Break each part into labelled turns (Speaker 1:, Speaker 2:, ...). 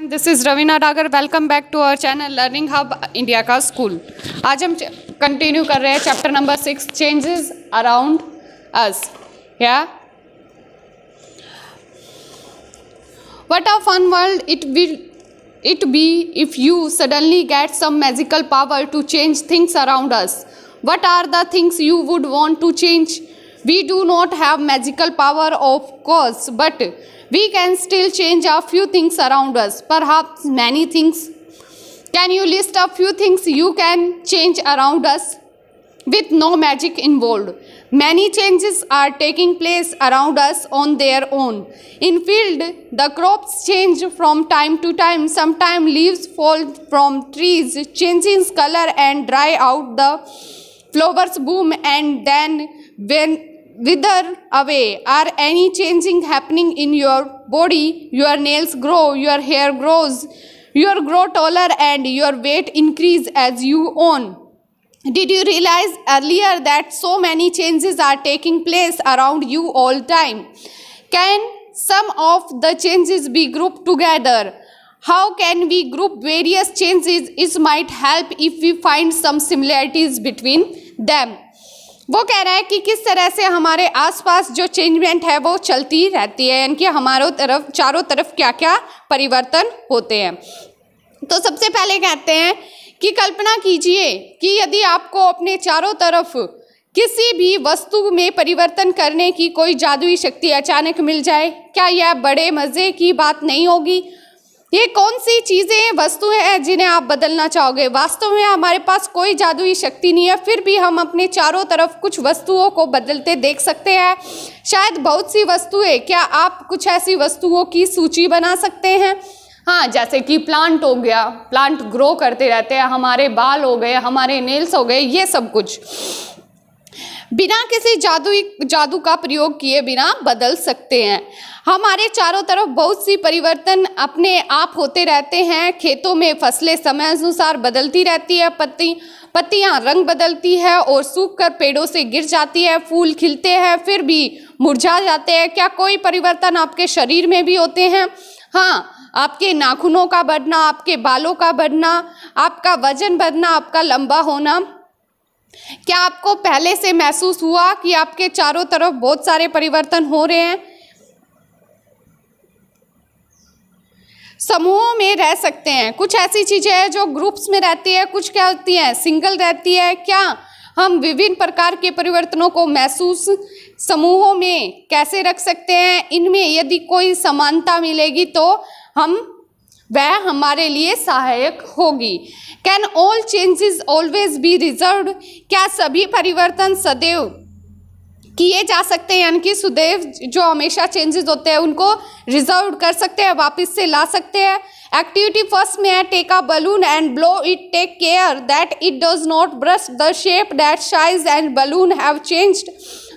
Speaker 1: This is Raveena Dagar. Welcome back to our channel learning hub India का school. आज हम continue कर रहे हैं chapter number 6, changes around us. या what a fun world it will it be if you suddenly get some magical power to change things around us. What are the things you would want to change? We do not have magical power, of course, but we can still change a few things around us, perhaps many things. Can you list a few things you can change around us with no magic involved? Many changes are taking place around us on their own. In field, the crops change from time to time. Sometimes leaves fall from trees, changing color and dry out. The flowers bloom and then when wither away. Are any changing happening in your body? Your nails grow, your hair grows, you grow taller and your weight increase as you on. Did you realize earlier that so many changes are taking place around you all time? Can some of the changes be grouped together? How can we group various changes? It might help if we find some similarities between them. वो कह रहा है कि किस तरह से हमारे आसपास जो चेंजमेंट है वो चलती रहती है, यानी कि हमारों तरफ चारों तरफ क्या क्या परिवर्तन होते हैं। तो सबसे पहले कहते हैं कि कल्पना कीजिए कि यदि आपको अपने चारों तरफ किसी भी वस्तु में परिवर्तन करने की कोई जादुई शक्ति अचानक मिल जाए, क्या यह बड़े मज़े की बात नहीं होगी? ये कौन सी चीज़ें वस्तुएं हैं जिन्हें आप बदलना चाहोगे? वास्तव में हमारे पास कोई जादुई शक्ति नहीं है, फिर भी हम अपने चारों तरफ कुछ वस्तुओं को बदलते देख सकते हैं। शायद बहुत सी वस्तुएं। क्या आप कुछ ऐसी वस्तुओं की सूची बना सकते हैं? हाँ, जैसे कि प्लांट हो गया, प्लांट ग्रो करते रहते हैं, हमारे बाल हो गए, हमारे नेल्स हो गए, ये सब कुछ बिना किसी जादू का प्रयोग किए बिना बदल सकते हैं। हमारे चारों तरफ बहुत सी परिवर्तन अपने आप होते रहते हैं। खेतों में फसलें समय अनुसार बदलती रहती है, पत्तियां रंग बदलती है और सूख कर पेड़ों से गिर जाती है, फूल खिलते हैं फिर भी मुरझा जाते हैं। क्या कोई परिवर्तन आपके शरीर में भी होते हैं? हाँ, आपके नाखूनों का बढ़ना, आपके बालों का बढ़ना, आपका वजन बढ़ना, आपका लंबा होना। क्या आपको पहले से महसूस हुआ कि आपके चारों तरफ बहुत सारे परिवर्तन हो रहे हैं? समूहों में रह सकते हैं। कुछ ऐसी चीजें हैं जो ग्रुप्स में रहती है, कुछ क्या होती हैं सिंगल रहती है। क्या हम विभिन्न प्रकार के परिवर्तनों को महसूस समूहों में कैसे रख सकते हैं? इनमें यदि कोई समानता मिलेगी तो वह हमारे लिए सहायक होगी। Can all changes always be reserved? क्या सभी परिवर्तन सदैव किए जा सकते हैं, यानी कि सदैव जो हमेशा चेंजेस होते हैं उनको रिजर्व कर सकते हैं, वापस से ला सकते हैं? एक्टिविटी फर्स्ट में है take a balloon and blow it, take care that it does not burst the shape that size and balloon have changed,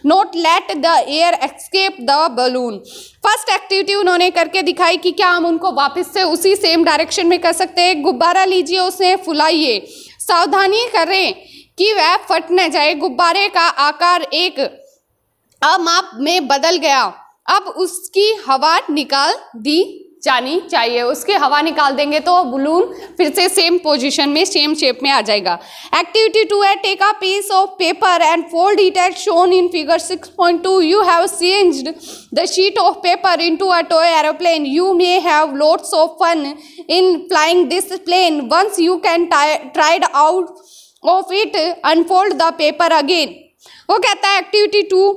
Speaker 1: not let the air escape the balloon. First activity उन्होंने करके दिखाई कि क्या हम उनको वापस से उसी सेम डायरेक्शन में कर सकते हैं। गुब्बारा लीजिए, उसे फुलाइए, सावधानी करें कि वह फट न जाए। गुब्बारे का आकार एक अमाप में बदल गया, अब उसकी हवा निकाल दी जानी चाहिए। उसकी हवा निकाल देंगे तो बलून फिर से सेम पोजीशन में सेम शेप में आ जाएगा। एक्टिविटी 2 है take a piece of paper and fold it as shown in figure 6.2. You have changed the sheet of paper into a toy aeroplane. You may have lots of fun in flying this plane. Once you can tried out of it unfold the paper again. वो कहता है activity 2,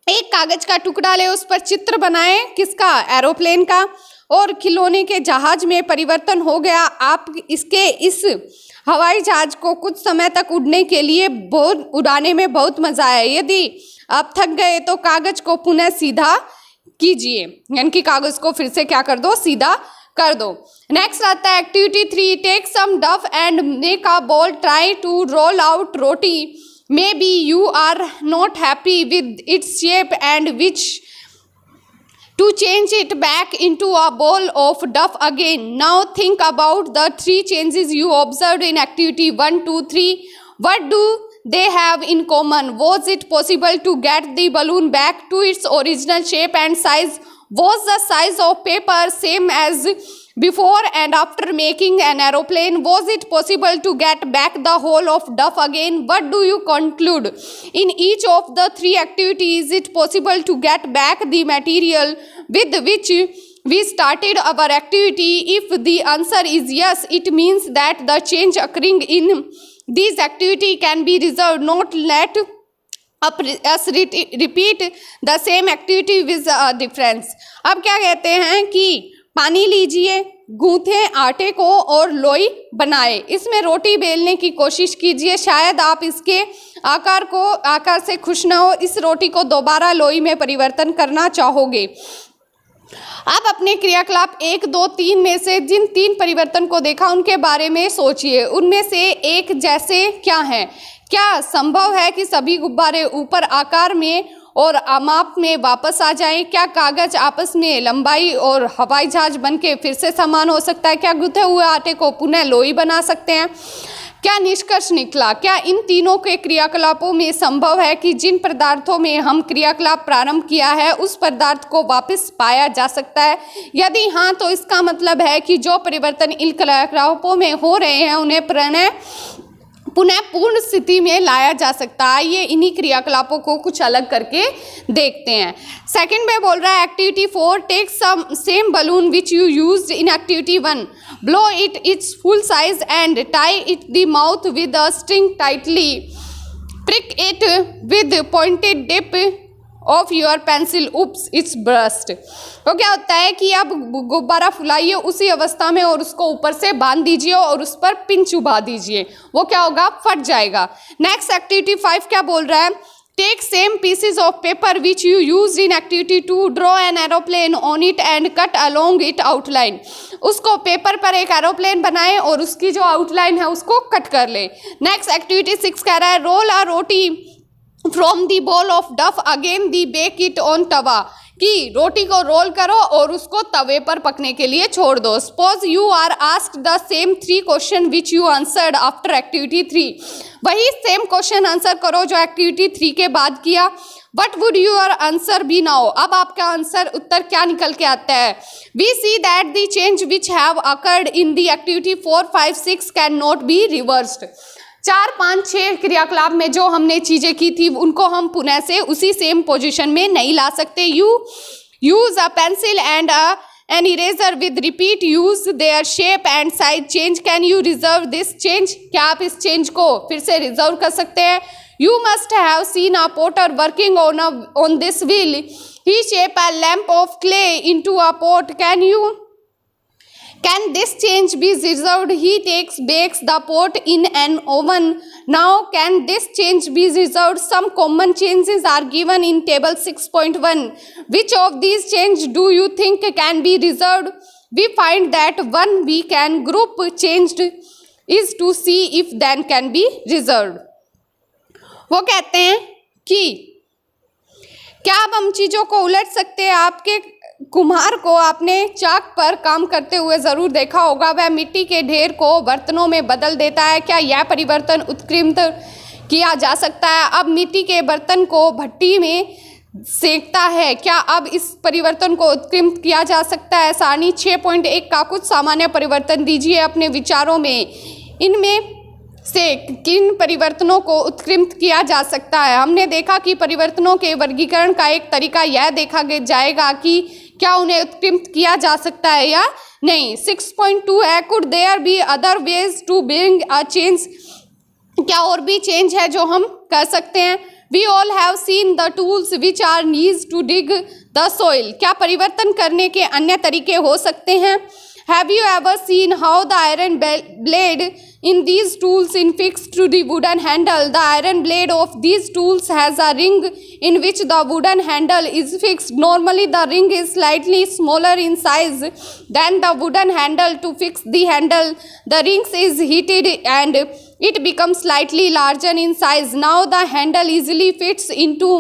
Speaker 1: एक कागज का टुकड़ा ले, उस पर चित्र बनाए किसका? एरोप्लेन का, और खिलौने के जहाज में परिवर्तन हो गया। आप इस हवाई जहाज को कुछ समय तक उड़ने के लिए उड़ाने में बहुत मजा आया। यदि आप थक गए तो कागज को पुनः सीधा कीजिए, यानी कि कागज को फिर से क्या कर दो? सीधा कर दो। नेक्स्ट आता है activity 3, take some dough and make a ball, try to roll out roti. Maybe you are not happy with its shape and wish to change it back into a ball of duff again. Now think about the 3 changes you observed in activity 1, 2, 3. What do they have in common? Was it possible to get the balloon back to its original shape and size? Was the size of paper same as Before and after making an aeroplane, was it possible to get back the whole of duff again? What do you conclude? In each of the three activities, is it possible to get back the material with which we started our activity? If the answer is yes, it means that the change occurring in these activity can be reserved. Not let us repeat the same activity with a difference. अब क्या कहते हैं कि पानी लीजिए, गूंथे आटे को और लोई बनाए। इसमें रोटी बेलने की कोशिश कीजिए, शायद आप इसके आकार से खुश न हो, इस रोटी को दोबारा लोई में परिवर्तन करना चाहोगे। आप अपने क्रियाकलाप 1, 2, 3 में से जिन 3 परिवर्तन को देखा उनके बारे में सोचिए। उनमें से एक जैसे क्या है? क्या संभव है कि सभी गुब्बारे ऊपर आकार में और माप में वापस आ जाएं? क्या कागज आपस में लंबाई और हवाई जहाज बनके फिर से समान हो सकता है? क्या गूंथे हुए आटे को पुनः लोई बना सकते हैं? क्या निष्कर्ष निकला? क्या इन तीनों के क्रियाकलापों में संभव है कि जिन पदार्थों में हम क्रियाकलाप प्रारंभ किया है उस पदार्थ को वापस पाया जा सकता है? यदि हाँ, तो इसका मतलब है कि जो परिवर्तन इन क्रियाकलापों में हो रहे हैं उन्हें पुनः पूर्ण स्थिति में लाया जा सकता है। ये इन्हीं क्रियाकलापों को कुछ अलग करके देखते हैं। सेकंड में बोल रहा है activity 4, take some same balloon which you used in activity 1, blow it its full size and tie it the mouth with a string tightly, prick it with pointed tip of your pencil, oops it's burst. तो क्या होता है कि आप गुब्बारा फुलाइए उसी अवस्था में और उसको ऊपर से बांध दीजिए और उस पर पिन चुभा दीजिए, वो क्या होगा? फट जाएगा। नेक्स्ट एक्टिविटी 5 क्या बोल रहा है? Take same pieces of paper which you use in activity 2, draw an aeroplane on it and cut along it outline. उसको पेपर पर एक एरोप्लेन बनाए और उसकी जो आउटलाइन है उसको कट कर ले। नेक्स्ट एक्टिविटी 6 कह रहा है roll a roti from the ball of dough again the bake it on tawa, कि रोटी को रोल करो और उसको तवे पर पकने के लिए छोड़ दो। Suppose you are asked the same 3 question which you answered after activity 3, वही सेम क्वेश्चन आंसर करो जो एक्टिविटी 3 के बाद किया। What would your answer be now? अब आपका आंसर उत्तर क्या निकल के आता है? We see that the change which have occurred in the activity 4, 5, 6 can not be reversed. 4, 5, 6 क्रियाकलाप में जो हमने चीजें की थी उनको हम पुनः से उसी सेम पोजीशन में नहीं ला सकते। You use a pencil and an eraser with repeat use their shape and size change, can you reserve this change? क्या आप इस चेंज को फिर से रिजर्व कर सकते हैं? You must have seen a potter working on this wheel, he shape a lamp of clay into a pot, Can this change be reserved? He bakes the pot in an oven. Now, can this change be reserved? Some common changes are given in table 6.1. Which of these changes do you think can be reserved? We find that one we can group changed is to see if then can be reserved. वो कहते हैं कि क्या अब हम चीज़ों को उलट सकते हैं? आपके कुम्हार को आपने चाक पर काम करते हुए ज़रूर देखा होगा, वह मिट्टी के ढेर को बर्तनों में बदल देता है। क्या यह परिवर्तन उत्कृष्ट किया जा सकता है? अब मिट्टी के बर्तन को भट्टी में सेकता है, क्या अब इस परिवर्तन को उत्कृष्ट किया जा सकता है? सारणी 6.1 का कुछ सामान्य परिवर्तन दीजिए अपने विचारों में, इनमें से किन परिवर्तनों को उत्कृष्ट किया जा सकता है? हमने देखा कि परिवर्तनों के वर्गीकरण का एक तरीका यह देखा जाएगा कि क्या उन्हें उत्कृष्ट किया जा सकता है या नहीं। 6.2 है, could there be other ways to bring a change? क्या और भी चेंज है जो हम कर सकते हैं? We all have seen the tools which are needs to dig the soil. क्या परिवर्तन करने के अन्य तरीके हो सकते हैं? Have you ever seen how the iron blade in these tools is fixed to the wooden handle? The iron blade of these tools has a ring in which the wooden handle is fixed. Normally, the ring is slightly smaller in size than the wooden handle. To fix the handle, the ring is heated and it becomes slightly larger in size. Now, the handle easily fits into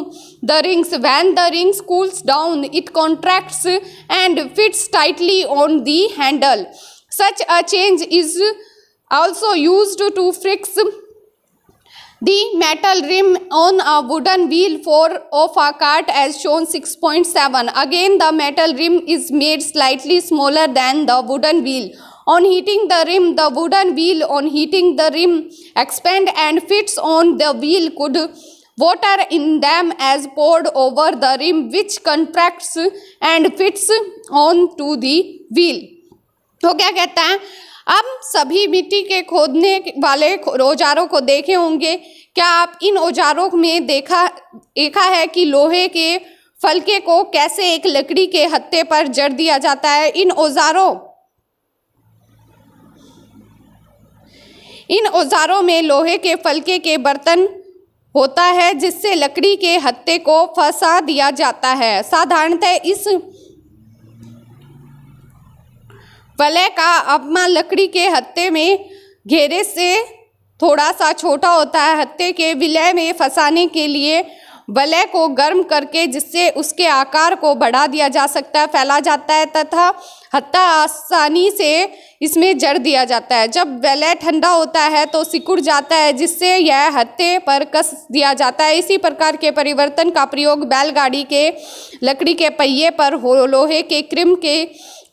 Speaker 1: the rings. When the ring cools down, it contracts and fits tightly on the handle. Such a change is also used to fix The metal rim on a wooden wheel of a cart as shown 6.7. Again, the metal rim is made slightly smaller than the wooden wheel. On heating the rim, the wooden wheel on heating the rim expand and fits on the wheel. Could water in them as poured over the rim, which contracts and fits on to the wheel. तो क्या कहता है, अब सभी मिट्टी के खोदने वाले औजारों को देखे होंगे। क्या आप इन औजारों में देखा है कि लोहे के फलके को कैसे एक लकड़ी के हत्थे पर जड़ दिया जाता है। इन औजारों में लोहे के फलके के बर्तन होता है जिससे लकड़ी के हत्थे को फंसा दिया जाता है। साधारणतः इस वलय का अपमा लकड़ी के हत्थे में घेरे से थोड़ा सा छोटा होता है। हत्थे के विलय में फंसाने के लिए वलय को गर्म करके जिससे उसके आकार को बढ़ा दिया जा सकता है, फैला जाता है तथा हत्था आसानी से इसमें जड़ दिया जाता है। जब वलय ठंडा होता है तो सिकुड़ जाता है जिससे यह हत्थे पर कस दिया जाता है। इसी प्रकार के परिवर्तन का प्रयोग बैलगाड़ी के लकड़ी के पहिए पर लोहे के क्रिम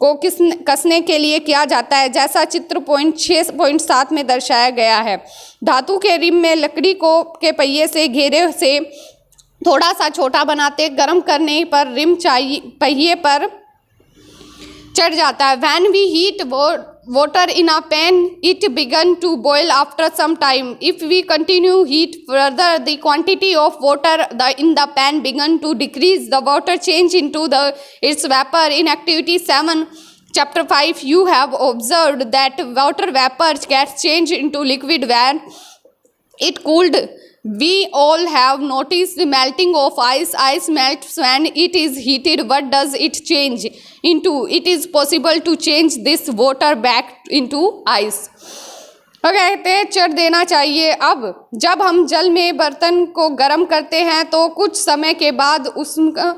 Speaker 1: को कसने के लिए किया जाता है, जैसा चित्र 6.7 में दर्शाया गया है। धातु के रिम में लकड़ी के पहिए से घेरे से थोड़ा सा छोटा बनाते गर्म करने पर रिम पहिए पर चढ़ जाता है। When we heat water in a pan, it begin to boil after some time. If we continue heat further, the quantity of water in the pan begin to decrease. The water change into its vapor. In activity 7, chapter 5, you have observed that water vapor gets changed into liquid when it cooled. We all have noticed the melting of ice. Ice melts when it is heated. What does it change into? It is possible to change this water back into ice. कहते हैं चढ़ देना चाहिए। अब जब हम जल में बर्तन को गर्म करते हैं तो कुछ समय के बाद उसका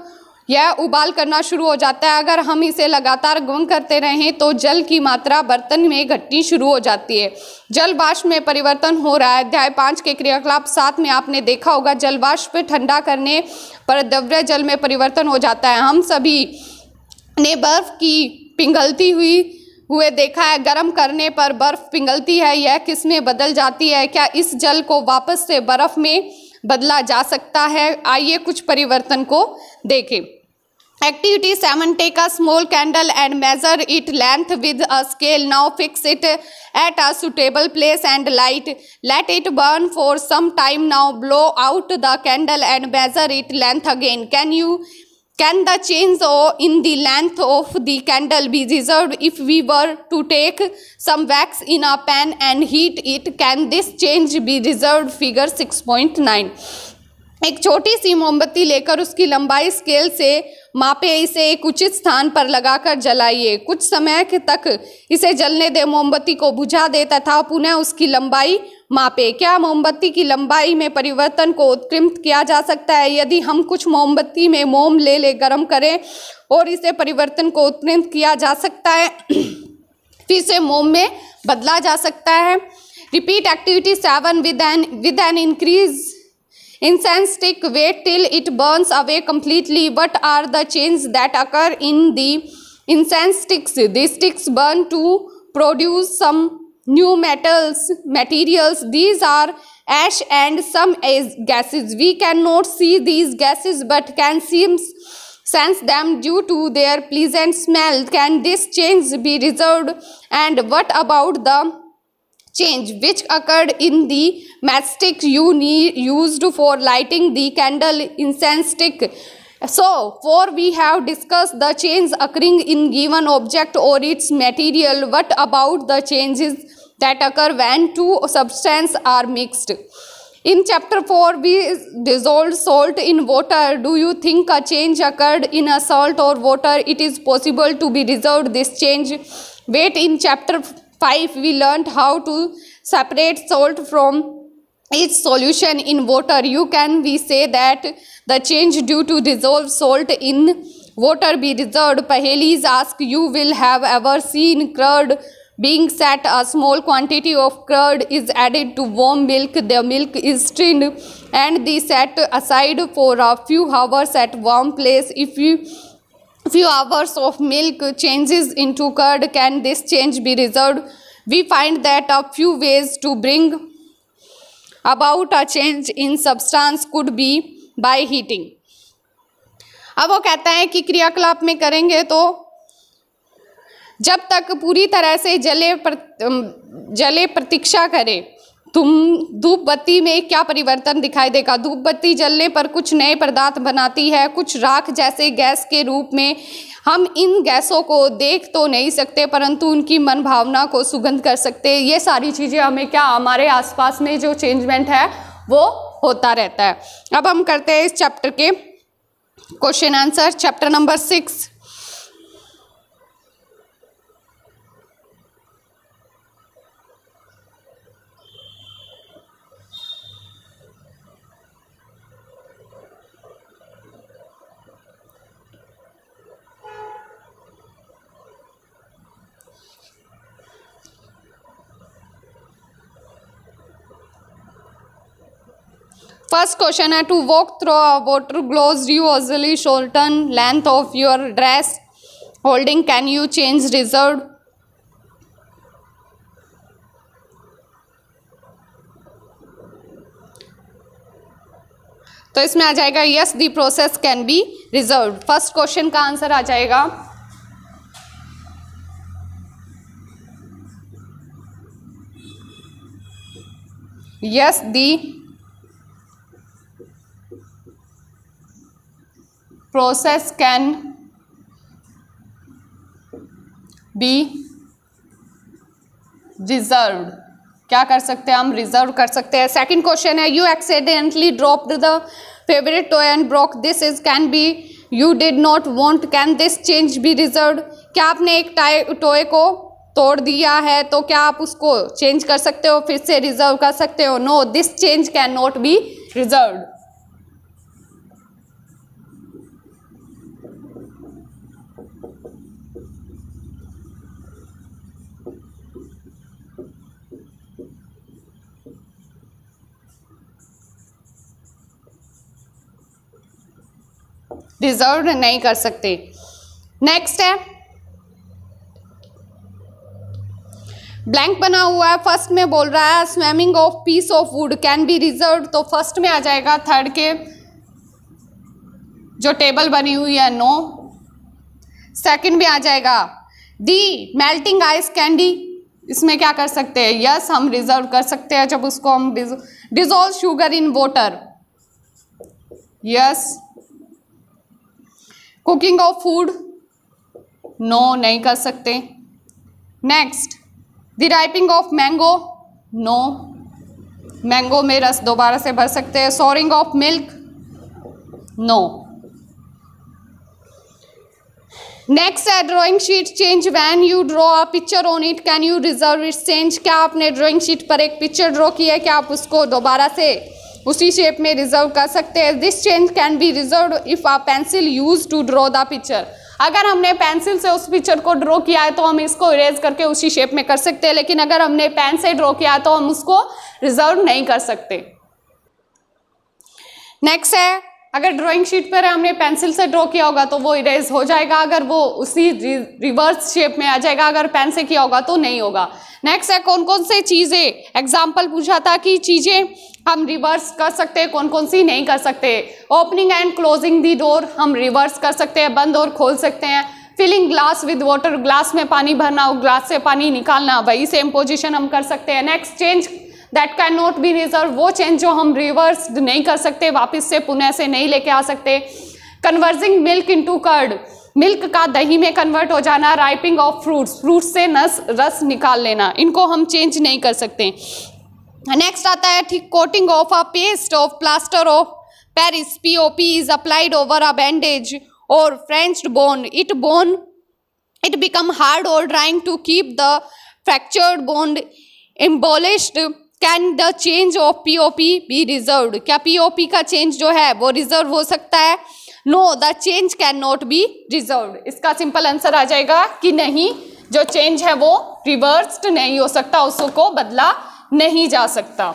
Speaker 1: यह उबाल करना शुरू हो जाता है। अगर हम इसे लगातार गर्म करते रहें तो जल की मात्रा बर्तन में घटनी शुरू हो जाती है। जल वाष्प में परिवर्तन हो रहा है। अध्याय 5 के क्रियाकलाप 7 में आपने देखा होगा जल वाष्प ठंडा करने पर द्रव्य जल में परिवर्तन हो जाता है। हम सभी ने बर्फ की पिघलती हुए देखा है। गर्म करने पर बर्फ पिघलती है, यह किस में बदल जाती है? क्या इस जल को वापस से बर्फ में बदला जा सकता है? आइए कुछ परिवर्तन को देखें। Activity 7, take a small candle and measure its length with a scale. Now fix it at a suitable place and light. Let it burn for some time. Now blow out the candle and measure its length again. Can the change in the length of the candle be resolved if we were to take some wax in a pan and heat it? Can this change be resolved? Figure 6.9. एक छोटी सी मोमबत्ती लेकर उसकी लंबाई scale से मापे, इसे एक उचित स्थान पर लगाकर जलाइए। कुछ समय तक इसे जलने दे, मोमबत्ती को बुझा दे तथा पुनः उसकी लंबाई मापे। क्या मोमबत्ती की लंबाई में परिवर्तन को उत्क्रमित किया जा सकता है? यदि हम कुछ मोमबत्ती में मोम ले गर्म करें और इसे परिवर्तन को उत्क्रमित किया जा सकता है, फिर से मोम में बदला जा सकता है। Repeat activity 7 with an increase incense stick. Wait till it burns away completely. What are the changes that occur in the incense sticks? The sticks burn to produce some new materials. These are ash and some gases. We cannot see these gases but can sense them due to their pleasant smell. Can this change be resolved? And what about the change which occurred in the matchstick you used for lighting the candle incense stick? So, for we have discussed the change occurring in given object or its material. What about the changes that occur when two substances are mixed? In chapter 4, we dissolved salt in water. Do you think a change occurred in a salt or water? It is possible to be resolved this change. Wait, in chapter 5, we learned how to separate salt from its solution in water. We say that the change due to dissolved salt in water be resolved. Pahelis ask, you will have ever seen curd being set, a small quantity of curd is added to warm milk. The milk is strained and the set aside for a few hours at warm place. If few hours of milk changes into curd, can this change be resolved? We find that a few ways to bring about a change in substance could be by heating. अब वो कहता है कि क्रियाकलाप में करेंगे तो जब तक पूरी तरह से जले प्रतीक्षा करे। तुम धूप बत्ती में क्या परिवर्तन दिखाई देगा? धूप बत्ती जलने पर कुछ नए पदार्थ बनाती है, कुछ राख जैसे गैस के रूप में। हम इन गैसों को देख तो नहीं सकते परंतु उनकी मन भावना को सुगंध कर सकते हैं। ये सारी चीज़ें हमें क्या, हमारे आसपास में जो चेंजमेंट है वो होता रहता है। अब हम करते हैं इस चैप्टर के question answer. Chapter number 6। First question है, to walk through a water gloves you usually shorten length of your dress holding, can you change reverse? तो इसमें आ जाएगा yes the process can be reverse. First question का answer आ जाएगा yes the process can be reserved. क्या कर सकते हैं हम? रिजर्व कर सकते हैं। सेकंड क्वेश्चन है, you accidentally dropped the favourite toy and broke this is can be you did not want, can this change be reserved? क्या आपने एक टॉय को तोड़ दिया है तो क्या आप उसको चेंज कर सकते हो, फिर से रिजर्व कर सकते हो? No, this change can not be reserved. Reserve नहीं कर सकते। नेक्स्ट है, ब्लैंक बना हुआ है। फर्स्ट में बोल रहा है swimming of peace of would can be reserve, तो फर्स्ट में आ जाएगा थर्ड के जो टेबल बनी हुई है नो। सेकंड में आ जाएगा दी मेल्टिंग आइस कैंडी, इसमें क्या कर सकते हैं? यस, हम रिजर्व कर सकते हैं जब उसको हम dissolve sugar in water, yes. Cooking of food no, नहीं कर सकते। Next, the ripening of mango no, mango में रस दोबारा से भर सकते हैं। Souring of milk no. Next है drawing sheet change when you draw a picture on it, can you reverse it change? क्या आपने ड्राइंग शीट पर एक पिक्चर ड्रॉ की है, क्या आप उसको दोबारा से उसी शेप में रिजर्व कर सकते हैं? This change can be reserve if a pencil use to draw the picture. अगर हमने पेंसिल से उस पिक्चर को ड्रॉ किया है तो हम इसको इरेज करके उसी शेप में कर सकते हैं, लेकिन अगर हमने पेन से ड्रॉ किया है तो हम उसको रिजर्व नहीं कर सकते। नेक्स्ट है, अगर ड्राइंग शीट पर हमने पेंसिल से ड्रॉ किया होगा तो वो इरेज हो जाएगा, अगर वो उसी रिवर्स शेप में आ जाएगा, अगर पेन से किया होगा तो नहीं होगा। नेक्स्ट है, कौन कौन से चीज़ें, एग्जाम्पल पूछा था कि चीज़ें हम रिवर्स कर सकते हैं, कौन कौन सी नहीं कर सकते। Opening and closing the door हम रिवर्स कर सकते हैं, बंद और खोल सकते हैं। Filling glass with water, glass में पानी भरना और ग्लास से पानी निकालना, वही सेम पोजीशन हम कर सकते हैं। Next, change that can not B reserve, वो चेंज जो हम रिवर्स नहीं कर सकते, वापस से पुनः से नहीं लेके आ सकते। Converging milk into curd, milk का दही में कन्वर्ट हो जाना। राइपिंग ऑफ फ्रूट्स, फ्रूट्स से रस निकाल लेना, इनको हम चेंज नहीं कर सकते। नेक्स्ट आता है ठीक, coating of a paste of plaster of Paris POP is applied over a bandage और fractured bone, it become hard और drying to keep the fractured bone immobilised, can the change of POP be reserved? क्या POP का change जो है वो reverse हो सकता है? No, the change can not be reversed. इसका सिंपल आंसर आ जाएगा कि नहीं, जो चेंज है वो रिवर्स्ड नहीं हो सकता, उसको बदला नहीं जा सकता।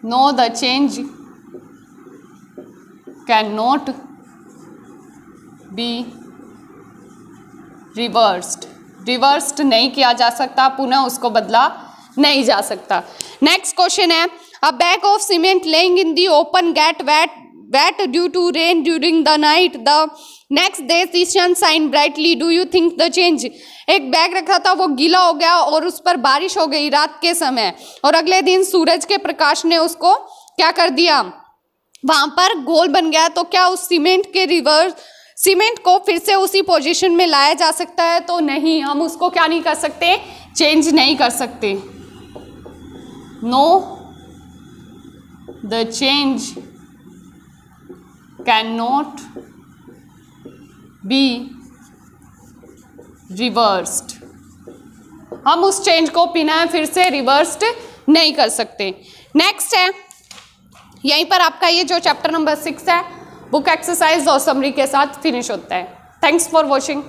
Speaker 1: No, the change cannot be reversed. Reversed नहीं किया जा सकता, पुनः उसको बदला नहीं जा सकता। नेक्स्ट क्वेश्चन है, a bag of cement lying in the open get wet due to rain during the night. The next day the sun shine brightly. Do you think the change? एक बैग रखा था, वो गीला हो गया और उस पर बारिश हो गई रात के समय, और अगले दिन सूरज के प्रकाश ने उसको क्या कर दिया, वहां पर गोल बन गया। तो क्या उस सीमेंट को फिर से उसी पोजीशन में लाया जा सकता है? तो नहीं, हम उसको क्या नहीं कर सकते, चेंज नहीं कर सकते। No, the change cannot be reversed. हम उस चेंज को पुनः फिर से रिवर्स्ड नहीं कर सकते। नेक्स्ट है, यहीं पर आपका ये जो चैप्टर नंबर 6 है बुक एक्सरसाइज और समरी के साथ फिनिश होता है। Thanks for watching.